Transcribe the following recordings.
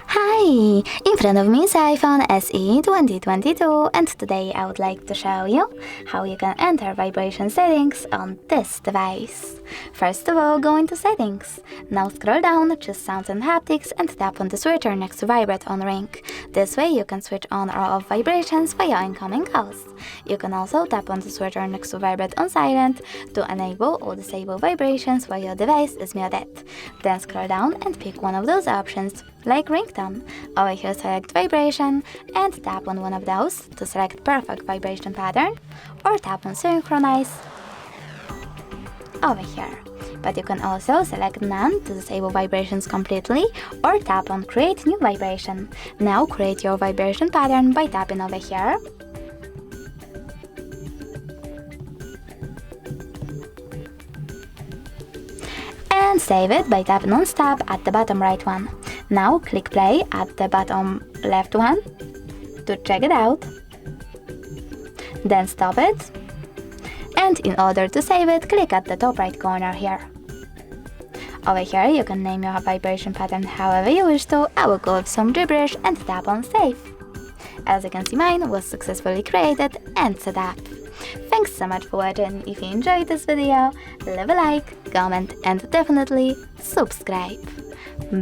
Hi! In front of me is iPhone SE 2022 and today I would like to show you how you can enter vibration settings on this device. First of all, go into settings. Now scroll down, choose sounds and haptics and tap on the switcher next to vibrate on ring. This way you can switch on or off vibrations via incoming calls. You can also tap on the switcher next to vibrate on silent to enable or disable vibrations while your device is muted. Then scroll down and pick one of those options, like ringtone. Over here select vibration and tap on one of those to select perfect vibration pattern, or tap on synchronize over here. But you can also select none to disable vibrations completely, or tap on create new vibration. Now create your vibration pattern by tapping over here. And save it by tapping on stop at the bottom right one. Now click play at the bottom left one to check it out. Then stop it. And in order to save it, click at the top right corner here. Over here you can name your vibration pattern however you wish to. I will go with some gibberish and tap on save. As you can see, mine was successfully created and set up. Thanks so much for watching. If you enjoyed this video, leave a like, comment and definitely subscribe.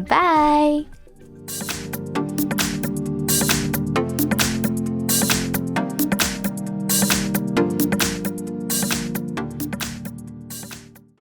Bye!